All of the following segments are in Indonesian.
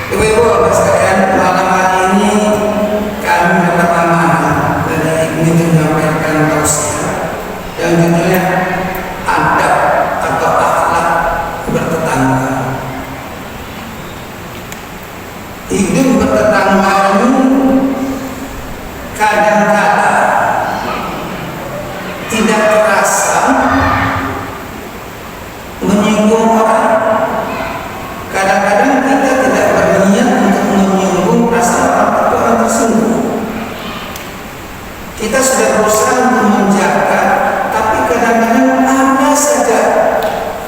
Ibu-ibu bapak sekalian, malam hari ini kami mendapat amanah dari ingin menyampaikan tausiah yang judulnya adab atau akhlak bertetangga. Hidup bertetangga ini kadang-kadang tidak terasa menyinggung orang. Kadang-kadang kita tidak berniat untuk menyinggung perasaan orang tapi orang tersinggung. Kita sudah berusaha untuk menjaga, tapi kadang-kadang ada saja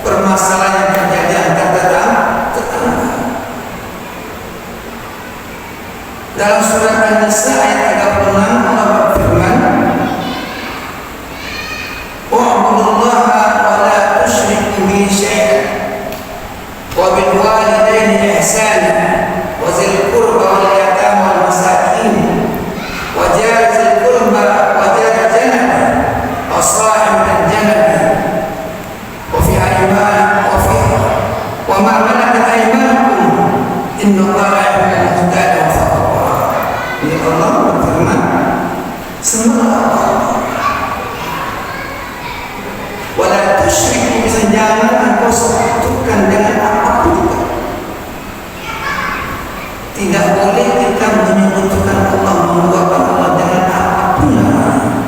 permasalahan yang terjadi antara tetangga. Dalam surat An-Nisa ayat 36 Allah berfirman, "Wa'budullaha wa la tusyriku bihi syai'an wa bil walidayni ihsana wa zil qurba wal yatama wal masakin wa jar zil qurba wa jar janaba wa sahib bil janaba wa fi ayman wa ma malakat aymanukum innallaha yuhibbul muhtadin." Ini Allah berfirman, semua wala tusyriku bihi, jangan engkau sekutukan dengan apapun juga. Tidak boleh kita menyekutukan Allah, menduakan Allah dengan apapun namanya.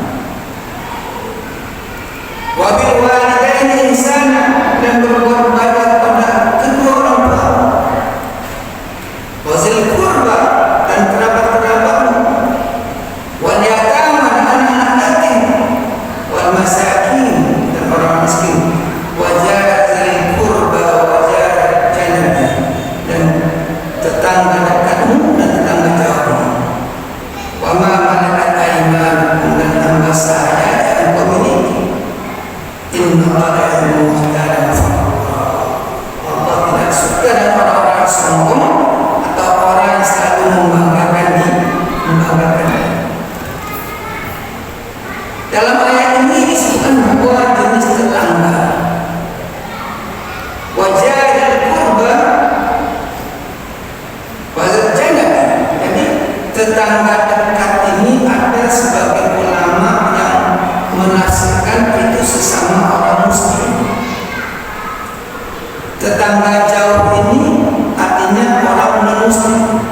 Wa bil walidayni ihsana, dan berbuat baik kepada kedua orang tua. Wa zil qurba, dan kerabat-kerabatmu. Wal yatama, dan anak-anak yatim. Wal masakin, dan orang miskin. Wa jar zil qurba wa jar janaba, dan tetangga dekatmu dan tetangga jauhmu. Wa ma malakat aymanukum, dan hamba sahaya yang kau miliki. Innallaha yuhibbul muhtadin. Allah tidak suka dengan orang-orang sombong atau orang yang selalu membanggakan diri. Dalam ayat ini disebutkan dua jenis tetangga. Wajaril qurba wal janaba. Jadi tetangga dekat ini ada sebagian ulama yang menafsirkan itu sesama orang muslim. Tetangga jauh ini artinya orang non-muslim.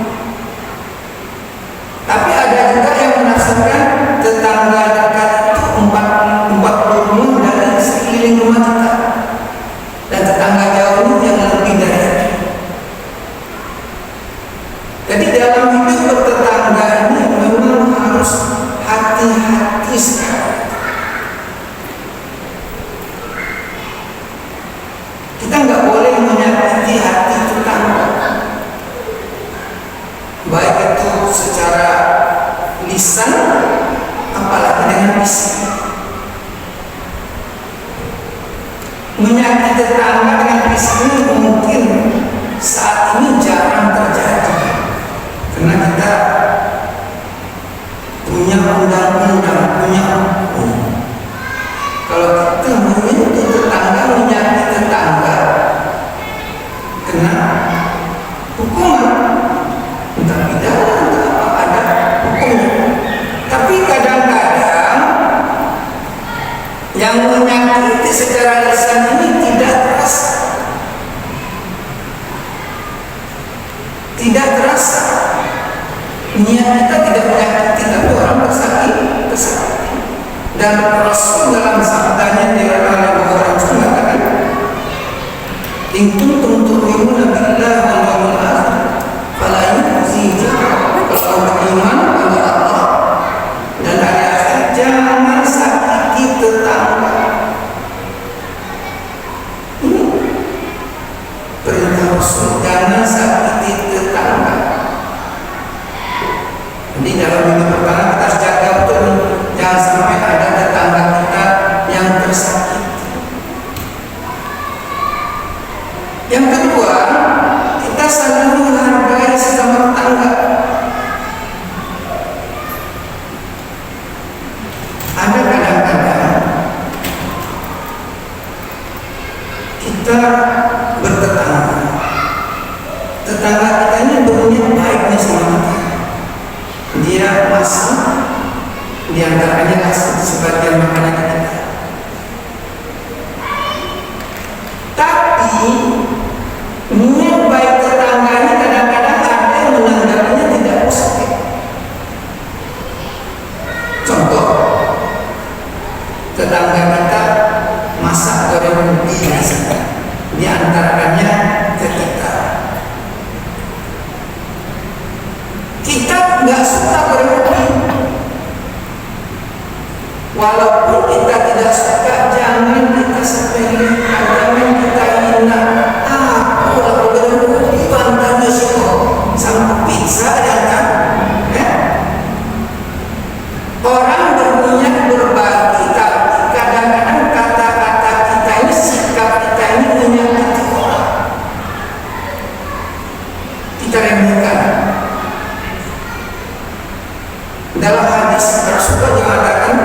Tapi ada juga yang menafsirkan tetangga dekat itu 40 rumah dari sekeliling rumah kita, dan tetangga jauh ini yang lebih dari itu. Jadi dalam hidup bertetangga ini memang harus hati-hati sekali. Kita nggak boleh menyakiti hati tetangga, baik itu secara lisan apalagi dengan lisan. Menyakiti tetangga dengan lisan ini mungkin saat ini jarang terjadi, karena kita punya undang-undang, punya hukum. Kalau kita menyentuh tetangga, menyakiti tetangga, kena hukuman, entah pidana, entah apa, ada hukumnya. Tapi kadang-kadang yang menyakiti secara lisan ini tidak terasa, niat kita tidak menyakiti, tapi orang tersakiti. Dan Rasul dalam sabdanya di dalam Bukhari mengatakan, "In kuntum tu'minuna billahi wal yawmil akhir, fala yukhzikum." Kalau beriman kepada Allah dan hari akhir, jangan sakiti tetangga. Ini perintah Rasul, jangan sakiti tetangga. Jadi dalam hidup bertangga kita harus jaga betul, jangan sampai ada tetangga kita yang tersakiti. Yang tetangga kita ini berniat baik nih sama kita. Dia masuk diantaranya kasih sebagian makanan kita. Tapi niat baik tetangga ini kadang-kadang ada yang menanggapinya tidak positif. Contoh, tetangga kita masak goreng ubi misalnya, diantaranya ke kita. Kita nggak suka goreng ubi. Walaupun kita tidak suka, jangan kita sepelekan, jangan kita hina. Aku kalau goreng ubi pantangnya sih sama pizza dan kan. Orang berniat berbagi, tapi kadang-kadang kata-kata kita ini, sikap kita ini menyakiti orang. Kita remehkan. Dalam hadis Rasulullah mengatakan,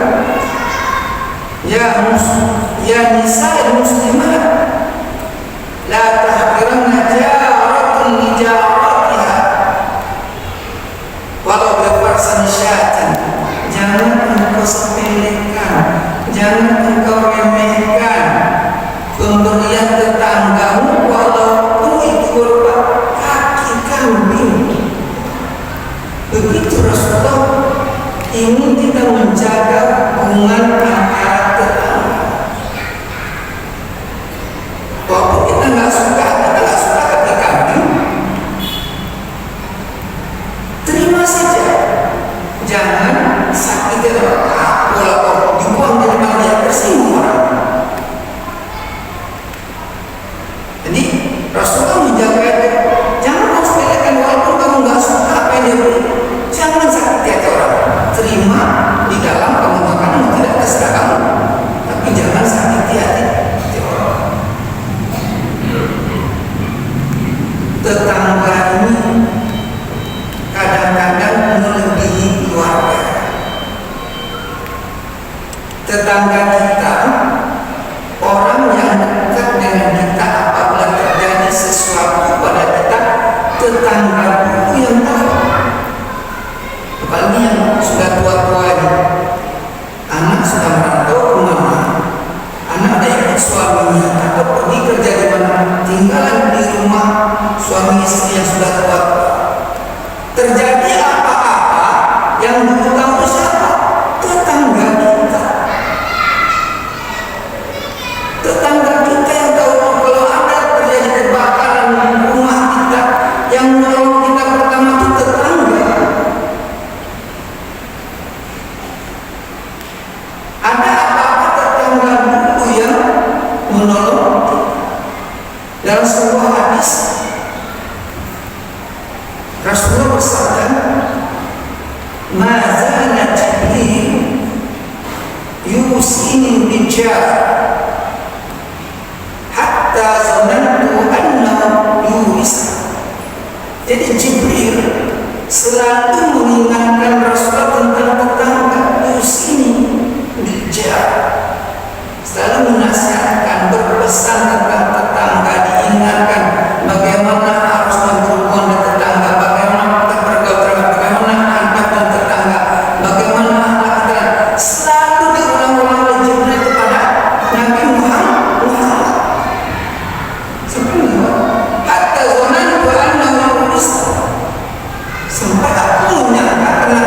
ya nisa muslimat, la tahqiranna jaratun li jaratiha walau bi farsan syatin. Jangan engkau sepelekan, jangan engkau remehkan pemberian tetanggamu walaupun itu berupa kaki kambing. Begitu Rasulullah ingin kita menjaga hubungan antara tetangga. Walaupun kita nggak suka kaki kambing, terima saja. Jangan sakiti orang. Walaupun dibuang dari mana dia tersinggung orang. Jadi Rasulullah menjaga itu. Jangan kau sepelekan walaupun kamu nggak suka apa yang dia beri. Jangan sakiti hati orang. Terima di dalam kamu makan tidak terserah kamu. Tapi jangan sakiti hati orang. Tetangga ini kadang-kadang melebihi keluarga. Tetangga kita, orang yang dekat dengan kita, apabila terjadi sesuatu pada kita, tetangga dulu yang tahu. Apalagi yang sudah tua-tua ini, anak sudah merantau ke mana, anak ada ikut suaminya atau pergi kerja di mana, tinggalan di rumah suami istri yang sudah tua-tua. Terjadi apa-apa yang dulu tahu siapa? Tetangga kita. Tetangga kita yang tahu kalau ada terjadi kebakaran rumah kita, yang menolong kita pertama itu tetangga. Ada apa-apa tetangga dulu yang menolong kita. Dalam sebuah hadis Rasulullah bersabda, "Mazana Jibril yusini bijar hatta zanantu annahu yuris." Jadi Jibril selalu mengingatkan Rasulullah tentang tetangga. Yusini bijar, selalu menasihatkan, berpesan tentang tetangga, diingatkan bagaimana harus berhubungan dengan tetangga, bagaimana kita bergaul, bagaimana adab dan tetangga, bagaimana akhlak kita. Selalu diulang-ulang oleh Jibril kepada Nabi Muhammad. Subhanallah. Hatta zanantu annahu yuris. Sampai aku menyangka karena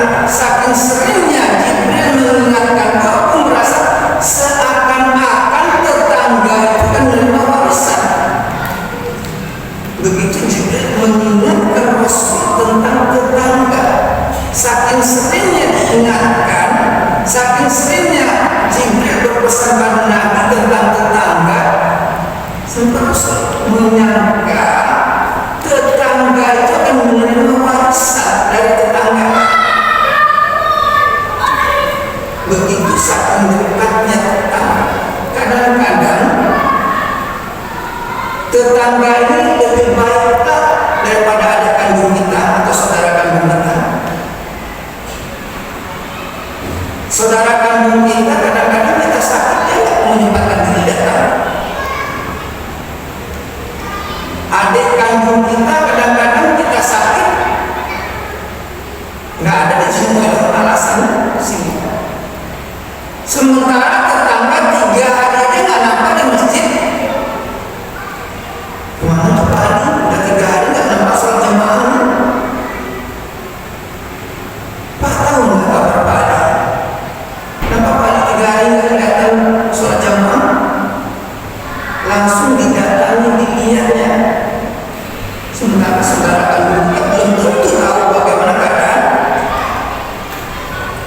saudara kandung kita belum tentu tahu bagaimana keadaan.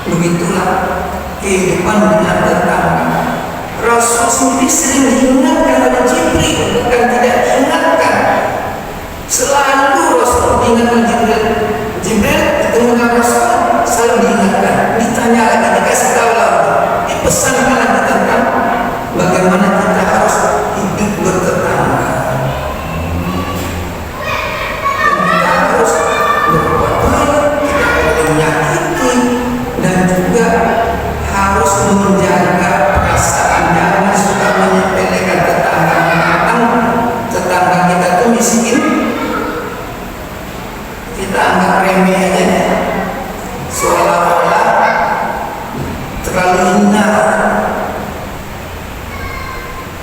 Begitulah kehidupan dengan tetangga. Rasul sendiri sering diingatkan oleh Jibril, bukan tidak diingatkan. Selalu Rasul diingatkan Jibril. Jibril ketemu dengan Rasul selalu diingatkan, ditanya lagi, dikasih tahu lagi, dipesankan lagi tentang bagaimana kita harus hidup bertetangga. Dan kita harus berbuat baik, tidak boleh menyakiti, dan juga harus menjaga perasaan. Jangan suka menyepelekan tetangga. Tetangga kita tuh miskin, kita anggap remeh aja deh, seolah-olah terlalu hina.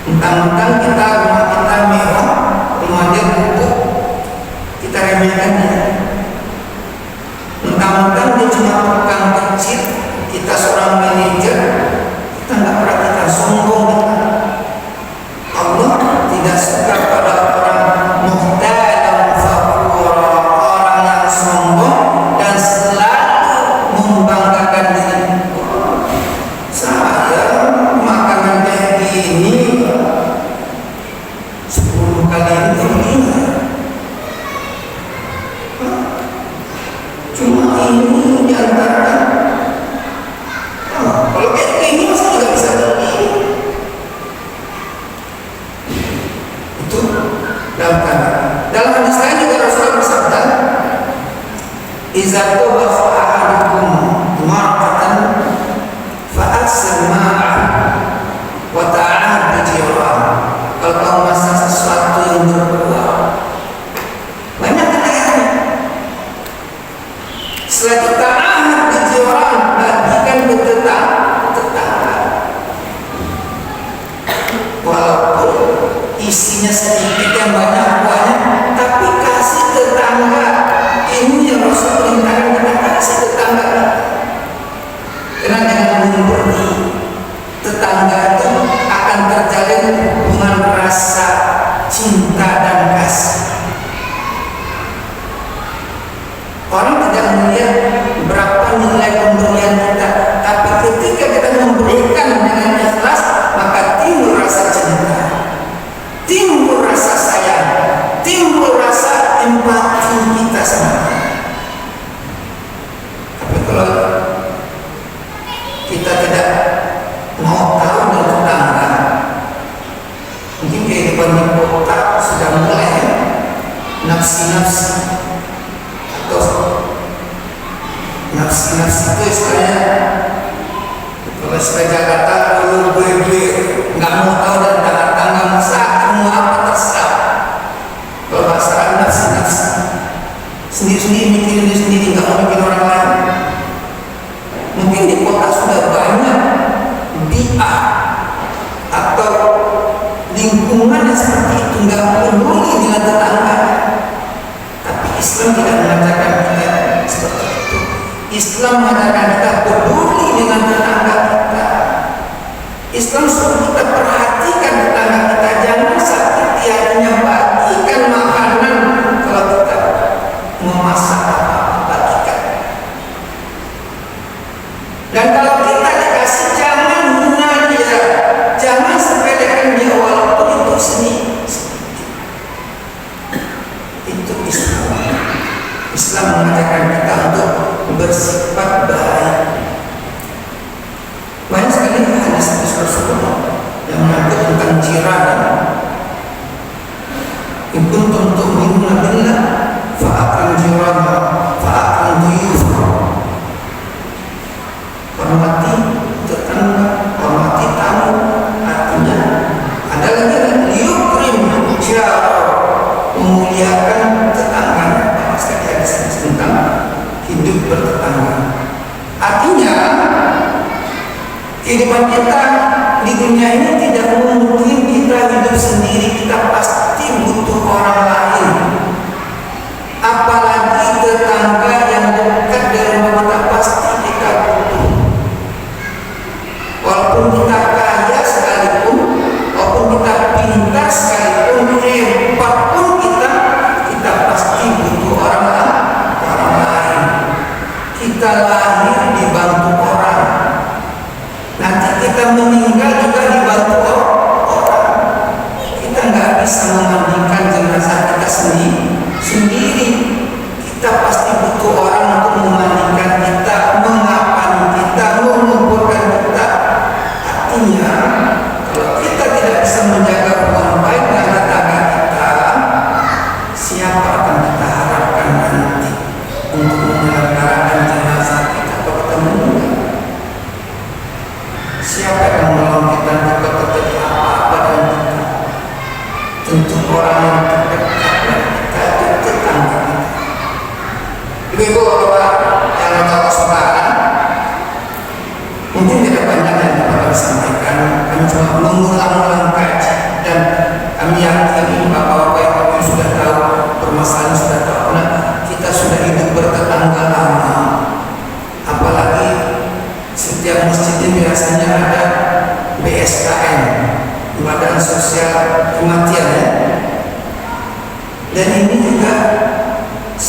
Mentang-mentang kita rumah kita mewah, rumah dia bubuk, kita remehkan dia. Mentang-mentang dia cuma tukang kecil, kita seorang manajer, kita nggak perhatikan, sombong kita. Allah tidak suka pada orang muhtalan fakhura, orang yang sombong dan selalu membanggakan diri. Saya makanan kayak gini 10 kali itu gini. Cuma ini diantarkan. Kalau kayak gini masa juga bisa begini. Itu dalam hadis lain juga Rasulullah bersabda, "Idza tabakha ahadukum marqatan fa'aksir ma'ah wa ta'ahad bi jiran." Kalau kamu masak sesuatu yang berkuah, banyak ayatnya. Setelah itu ta'ahad bi jiran, bagikan ke tetangga. Walaupun isinya sedikit yang banyak buahnya, tapi kasih tetangga. Ini yang Rasul perintahkan kita, kasih tetangga. Karena dengan memberi tetangga itu akan terjalin hubungan rasa cinta dan kasih. Orang tidak melihat berapa nilai pemberian kita, tapi ketika kita memberikan dengan ikhlas, maka timbul rasa cinta, timbul rasa sayang, timbul rasa empati kita sama. Tapi kalau kita tidak mau tahu dengan tetangga, mungkin kehidupan di kota sudah mulai nafsi-nafsi, atau nafsi-nafsi itu istilahnya, kalau istilah Jakarta kalau gue nggak mau tahu dan tetangga masa mau apa terserah. Kalau bahasa nafsi-nafsi, sendiri-sendiri mikirin diri sendiri, nggak mau mikirin orang lain. Mungkin di kota sudah banyak bi'ah atau lingkungan yang seperti itu, nggak peduli dengan tetangga. Tapi Islam tidak mengajarkan kita seperti itu. Islam mengajarkan kita peduli dengan tetangga kita. Islam suruh kita perhatikan tetangga kita, jangan sakiti hatinya, bagikan makanan. Kalau kita memasak apa-apa, bagikan. Dan kalau kita dikasih, jangan hina dia, jangan sepelekan dia walaupun itu sedikit. Itu Islam. Islam mengajarkan kita untuk bersifat baik. Banyak sekali hadis Rasulullah yang menyebut tentang jiran. In kuntum tu'minuna billah fa'akrim jiran fa'akrim duyuf. Hormati tetangga, hormati tamu. Artinya ada lagi liyukrim jar, memuliakan tetangganya. Banyak sekali hadis tentang hidup bertetangga. Artinya kehidupan kita di dunia ini tidak mungkin kita hidup sendiri, kita pasti butuh orang lain. Apalagi tetangga yang dekat dari rumah kita, pasti kita butuh. Walaupun kita kaya sekalipun, walaupun kita pintar sekalipun, hebat pun kita pasti butuh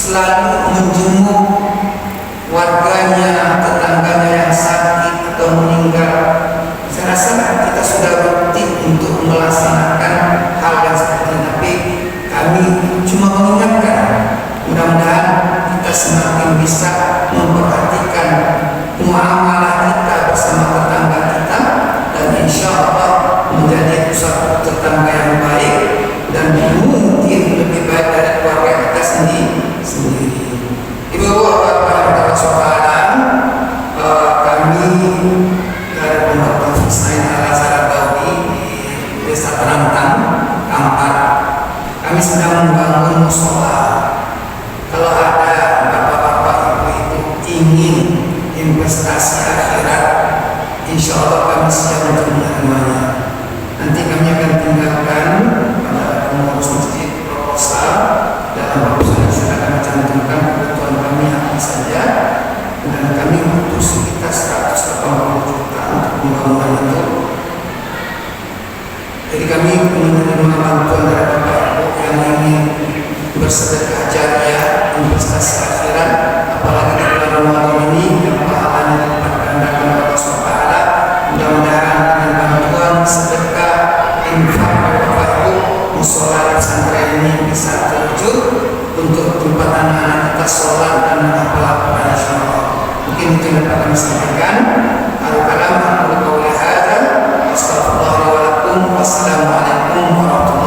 selalu menjenguk warganya, tetangganya yang sakit atau meninggal. Saya rasa kita sudah rutin untuk melaksanakan hal yang seperti ini, tapi kami cuma mengingatkan, mudah-mudahan kita semakin bisa memperhatikan muamalah kita bersama tetangga kita, dan insya Allah menjadi satu tetangga yang baik dan mungkin lebih baik dari keluarga kita sendiri. Ibu-ibu Allah SWT, kami dari Pondok Taufik Said Al-Azhar Daudi di Desa Terantang, Kampar, kami sedang membangun musola. Kalau ada bapak-bapak ibu-ibu ingin investasi akhirat, insya Allah kami siap untuk menerimanya. Nanti kami akan tinggalkan pada pengurus masjid proposal. Dalam proposal yang sudah kami cantumkan kebutuhan kami apa saja, dan kami butuh sekitar 180 juta untuk pembangunan itu. Jadi kami menerima bantuan dari bapak ibu yang ingin bersedekah jariah, investasi akhirat, apalagi di bulan Ramadan ini yang pahalanya dilipat gandakan oleh Allah SWT. Mudah-mudahan dengan bantuan sedekah infak dari bapak ibu, musola pesantren ini bisa terwujud untuk tempat anak-anak kita sholat dan menghafal insyaallah. Mungkin itu yang dapat kami sampaikan. Al-kalam aku qauli hadza, astaghfirullah wa lakum, wassalamualaikum warahmatullahi wabarakatuh.